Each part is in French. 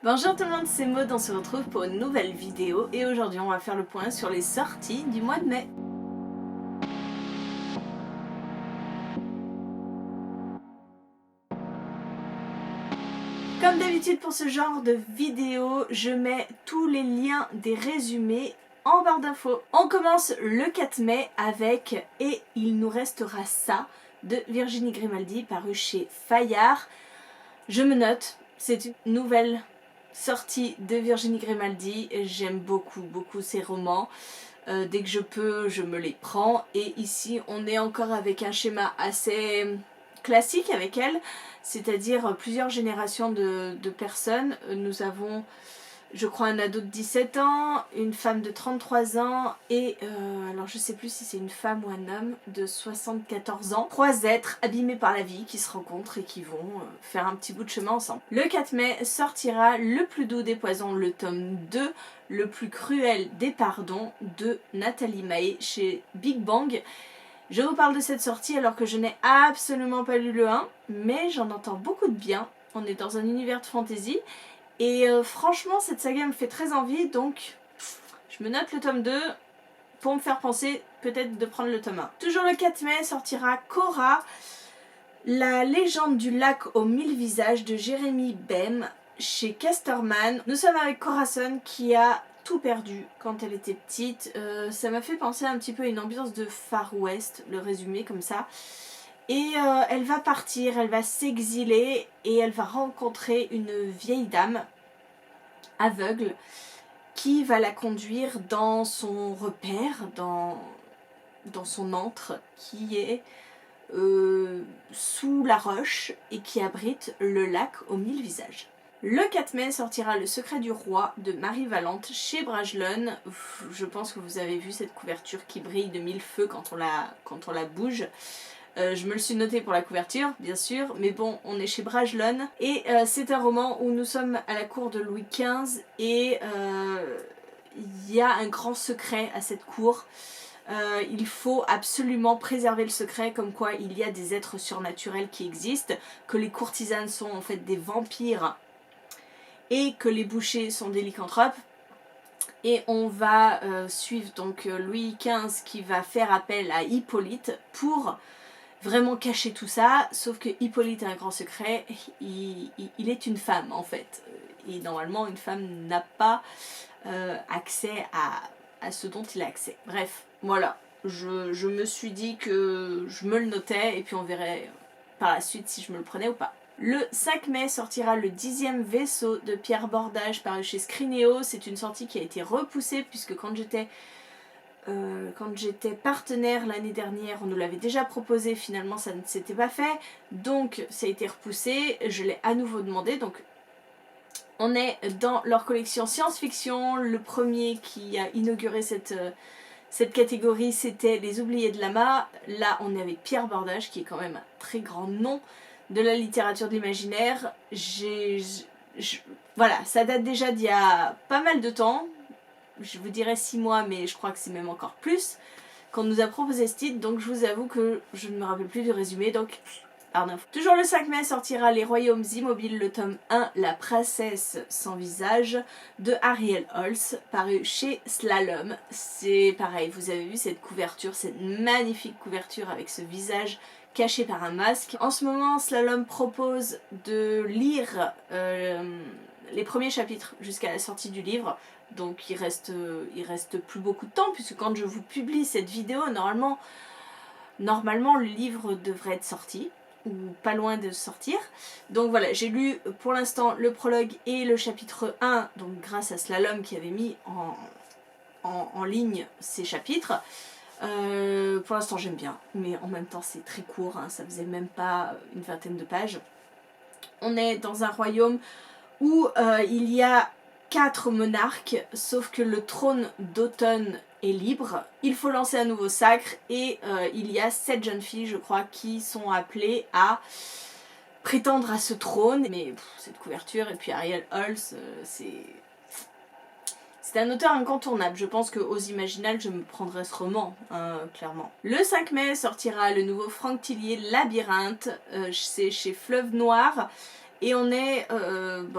Bonjour tout le monde, c'est Maud, on se retrouve pour une nouvelle vidéo et aujourd'hui on va faire le point sur les sorties du mois de mai. Comme d'habitude pour ce genre de vidéo, je mets tous les liens des résumés en barre d'infos. On commence le 4 mai avec Et il nous restera ça de Virginie Grimaldi paru chez Fayard. Je me note, c'est une nouvelle sortie de Virginie Grimaldi, j'aime beaucoup ses romans. Dès que je peux, je me les prends. Et ici, on est encore avec un schéma assez classique avec elle, c'est-à-dire plusieurs générations de personnes. Nous avons, je crois, un ado de 17 ans, une femme de 33 ans et, alors je sais plus si c'est une femme ou un homme de 74 ans. Trois êtres abîmés par la vie qui se rencontrent et qui vont faire un petit bout de chemin ensemble. Le 4 mai sortira Le plus doux des poisons, le tome 2, Le plus cruel des pardons de Nathalie Mahé chez Big Bang. Je vous parle de cette sortie alors que je n'ai absolument pas lu le 1, mais j'en entends beaucoup de bien. On est dans un univers de fantasy. Et franchement, cette saga me fait très envie, donc je me note le tome 2 pour me faire penser peut-être de prendre le tome 1. Toujours le 4 mai sortira Cora, la légende du lac aux 1000 visages de Jérémy Bem chez Casterman. Nous sommes avec Corazon qui a tout perdu quand elle était petite. Ça m'a fait penser un petit peu à une ambiance de Far West, le résumé comme ça. Et elle va partir, elle va s'exiler et elle va rencontrer une vieille dame aveugle qui va la conduire dans son repère, dans son antre qui est sous la roche et qui abrite le lac aux 1000 visages. Le 4 mai sortira Le secret du roi de Marie Valente chez Brajlon. Je pense que vous avez vu cette couverture qui brille de mille feux quand on la bouge. Je me le suis noté pour la couverture, bien sûr, mais bon, on est chez Brajlon et c'est un roman où nous sommes à la cour de Louis XV et il y a un grand secret à cette cour. Il faut absolument préserver le secret, comme quoi il y a des êtres surnaturels qui existent, que les courtisanes sont en fait des vampires et que les bouchers sont des lycanthropes. Et on va suivre donc Louis XV qui va faire appel à Hippolyte pour vraiment cacher tout ça, sauf que Hippolyte a un grand secret, il est une femme en fait. Et normalement une femme n'a pas accès à ce dont il a accès. Bref, voilà. Je me suis dit que je me le notais et puis on verrait par la suite si je me le prenais ou pas. Le 5 mai sortira Le 10e vaisseau de Pierre Bordage paru chez Scrinéo. C'est une sortie qui a été repoussée puisque quand j'étais partenaire l'année dernière, on nous l'avait déjà proposé, finalement ça ne s'était pas fait, donc ça a été repoussé, je l'ai à nouveau demandé, donc on est dans leur collection science-fiction. Le premier qui a inauguré cette catégorie, c'était Les Oubliés de Lama. Là, on est avec Pierre Bordage, qui est quand même un très grand nom de la littérature de l'imaginaire. Voilà, ça date déjà d'il y a pas mal de temps. Je vous dirais 6 mois, mais je crois que c'est même encore plus, qu'on nous a proposé ce titre, donc je vous avoue que je ne me rappelle plus du résumé, donc pardon. Toujours le 5 mai sortira Les Royaumes Immobiles, le tome 1, La princesse sans visage, de Ariel Holz, paru chez Slalom. C'est pareil, vous avez vu cette couverture, cette magnifique couverture avec ce visage caché par un masque. En ce moment, Slalom propose de lire les premiers chapitres jusqu'à la sortie du livre. Donc il reste plus beaucoup de temps, puisque quand je vous publie cette vidéo, normalement le livre devrait être sorti, ou pas loin de sortir. Donc voilà, j'ai lu pour l'instant le prologue et le chapitre 1, donc grâce à Slalom qui avait mis en ligne ces chapitres. Pour l'instant j'aime bien, mais en même temps c'est très court, hein, ça faisait même pas une vingtaine de pages. On est dans un royaume où il y a 4 monarques, sauf que le trône d'automne est libre. Il faut lancer un nouveau sacre et il y a 7 jeunes filles, je crois, qui sont appelées à prétendre à ce trône. Mais cette couverture, et puis Ariel Holz, c'est un auteur incontournable. Je pense qu'aux Imaginales, je me prendrai ce roman, clairement. Le 5 mai sortira le nouveau Franck Tillier, Labyrinthe, c'est chez Fleuve Noir. Et on est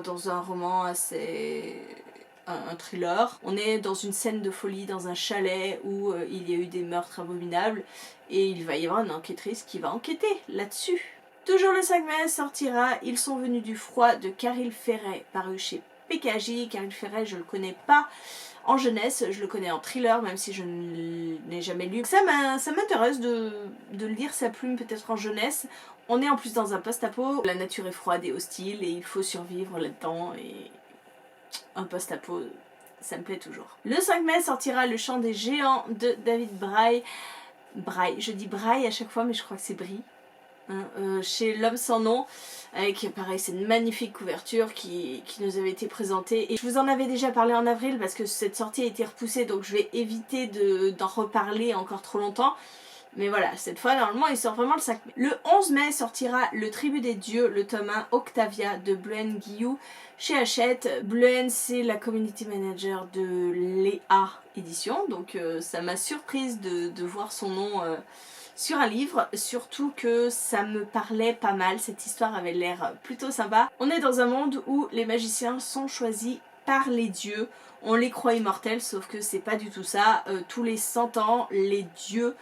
dans un roman assez... un thriller. On est dans une scène de folie dans un chalet où il y a eu des meurtres abominables et il va y avoir une enquêtrice qui va enquêter là-dessus. Toujours le 5 mai sortira Ils sont venus du froid de Caril Ferret, paru chez PKJ. Caril Ferret, je le connais pas en jeunesse, je le connais en thriller, même si je ne l'ai jamais lu. Ça m'intéresse de lire sa plume peut-être en jeunesse. On est en plus dans un post-apo, la nature est froide et hostile et il faut survivre là-dedans et un post-apo, ça me plaît toujours. Le 5 mai sortira Le Chant des Géants de David Braille. Braille, je dis Braille à chaque fois mais je crois que c'est Brie. Chez L'Homme sans nom, avec pareil c'est une magnifique couverture qui nous avait été présentée et je vous en avais déjà parlé en avril parce que cette sortie a été repoussée donc je vais éviter d'en reparler encore trop longtemps. Mais voilà, cette fois normalement il sort vraiment le 5 mai. Le 11 mai sortira Le Tribut des Dieux, le tome 1 Octavia de Bluen Guillou chez Hachette. Bluen c'est la community manager de Léa Édition, donc ça m'a surprise de voir son nom sur un livre, surtout que ça me parlait pas mal, cette histoire avait l'air plutôt sympa. On est dans un monde où les magiciens sont choisis par les dieux, on les croit immortels, sauf que c'est pas du tout ça. Tous les 100 ans, les dieux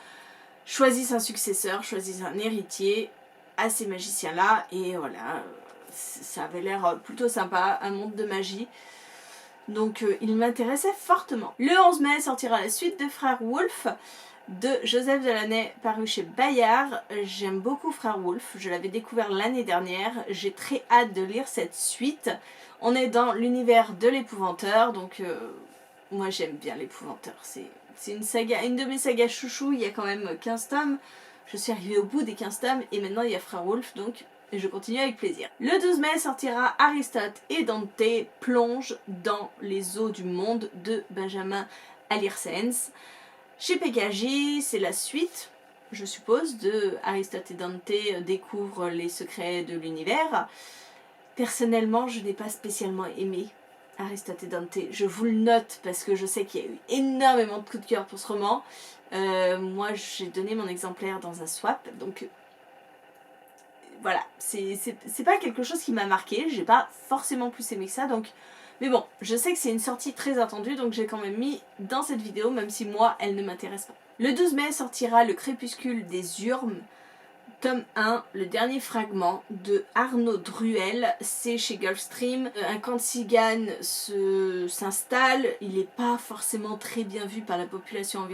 choisissent un successeur, choisissent un héritier à ces magiciens-là, et voilà, ça avait l'air plutôt sympa, un monde de magie. Donc il m'intéressait fortement. Le 11 mai sortira la suite de Frère Wolf de Joseph Delaney, paru chez Bayard. J'aime beaucoup Frère Wolf, je l'avais découvert l'année dernière, j'ai très hâte de lire cette suite. On est dans l'univers de l'épouvanteur, donc moi j'aime bien l'épouvanteur, c'est une saga, une de mes sagas chouchou, il y a quand même 15 tomes, je suis arrivée au bout des 15 tomes et maintenant il y a Frère Wolf, donc je continue avec plaisir. Le 12 mai sortira Aristote et Dante plongent dans les eaux du monde de Benjamin Alirsens. Chez PKJ, c'est la suite, je suppose, de Aristote et Dante découvrent les secrets de l'univers. Personnellement, je n'ai pas spécialement aimé Aristote et Dante. Je vous le note parce que je sais qu'il y a eu énormément de coups de cœur pour ce roman. Moi, j'ai donné mon exemplaire dans un swap, donc voilà, c'est pas quelque chose qui m'a marqué. J'ai pas forcément plus aimé que ça, donc... Mais bon, je sais que c'est une sortie très attendue, donc j'ai quand même mis dans cette vidéo, même si moi, elle ne m'intéresse pas. Le 12 mai sortira Le Crépuscule des Urmes, tome 1, le dernier fragment de Arnaud Druel, c'est chez Gulfstream. Un camp de Tziganes s'installe, il n'est pas forcément très bien vu par la population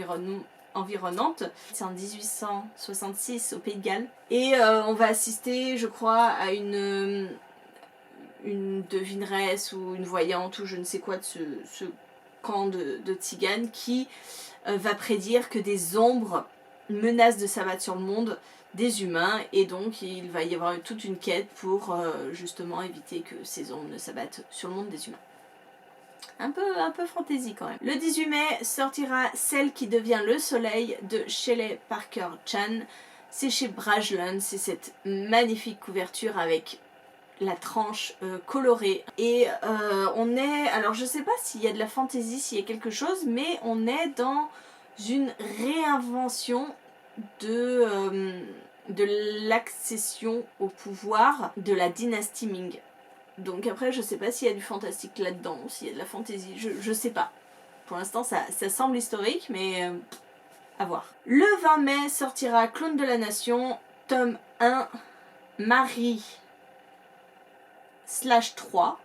environnante. C'est en 1866 au Pays de Galles. Et on va assister, je crois, à une devineresse ou une voyante ou je ne sais quoi de ce camp de Tziganes qui va prédire que des ombres menacent de s'abattre sur le monde des humains et donc il va y avoir toute une quête pour justement éviter que ces ombres ne s'abattent sur le monde des humains. Un peu fantaisie quand même. Le 18 mai sortira Celle qui devient le soleil de Shelley Parker Chan. C'est chez Brajlund, c'est cette magnifique couverture avec la tranche colorée et on est, alors je sais pas s'il y a de la fantaisie, s'il y a quelque chose, mais on est dans une réinvention de l'accession au pouvoir de la dynastie Ming. Donc après je sais pas s'il y a du fantastique là-dedans, s'il y a de la fantaisie, je sais pas. Pour l'instant ça semble historique mais à voir. Le 20 mai sortira Clone de la Nation, tome 1, Marie /3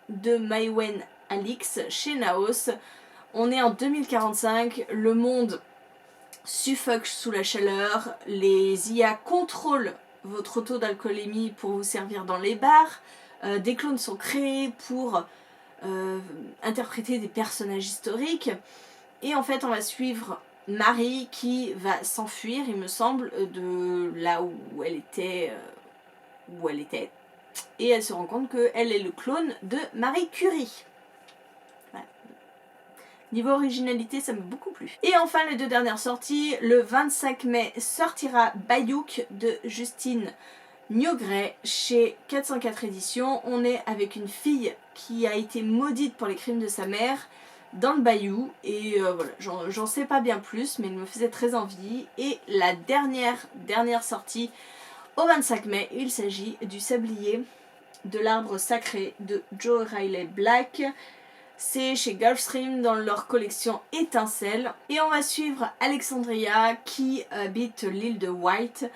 de Maïwen Alix chez Naos. On est en 2045, le monde suffoque sous la chaleur, les IA contrôlent votre taux d'alcoolémie pour vous servir dans les bars, des clones sont créés pour interpréter des personnages historiques, et en fait on va suivre Marie qui va s'enfuir, il me semble, de là où elle était, et elle se rend compte qu'elle est le clone de Marie Curie. Ouais. Niveau originalité, ça m'a beaucoup plu. Et enfin, les deux dernières sorties. Le 25 mai sortira Bayouk de Justine Niogret chez 404 éditions. On est avec une fille qui a été maudite pour les crimes de sa mère dans le bayou. Et voilà, j'en sais pas bien plus, mais il me faisait très envie. Et la dernière sortie, au 25 mai, il s'agit du Sablier de l'arbre sacré de Joe Riley Black. C'est chez Gulfstream dans leur collection Étincelle. Et on va suivre Alexandria qui habite l'île de White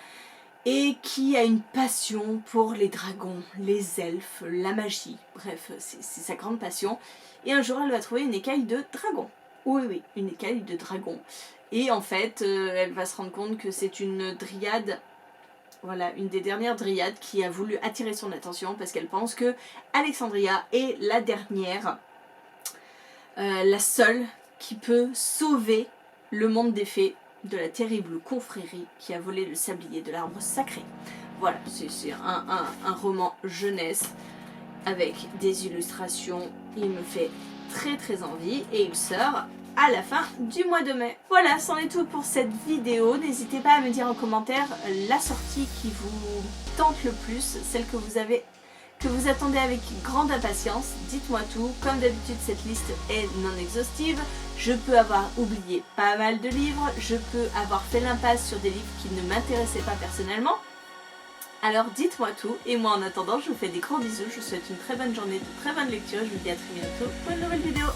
et qui a une passion pour les dragons, les elfes, la magie. Bref, c'est sa grande passion. Et un jour, elle va trouver une écaille de dragon. Oui, une écaille de dragon. Et en fait, elle va se rendre compte que c'est une dryade, voilà, une des dernières dryades qui a voulu attirer son attention parce qu'elle pense que Alexandria est la dernière, la seule qui peut sauver le monde des fées de la terrible confrérie qui a volé le sablier de l'arbre sacré. Voilà, c'est un roman jeunesse avec des illustrations. Il me fait très envie et il sort à la fin du mois de mai. Voilà, c'en est tout pour cette vidéo. N'hésitez pas à me dire en commentaire la sortie qui vous tente le plus, celle que vous attendez avec grande impatience. Dites-moi tout. Comme d'habitude, cette liste est non exhaustive. Je peux avoir oublié pas mal de livres. Je peux avoir fait l'impasse sur des livres qui ne m'intéressaient pas personnellement. Alors dites-moi tout. Et moi en attendant, je vous fais des gros bisous. Je vous souhaite une très bonne journée, de très bonne lecture. Je vous dis à très bientôt pour une nouvelle vidéo.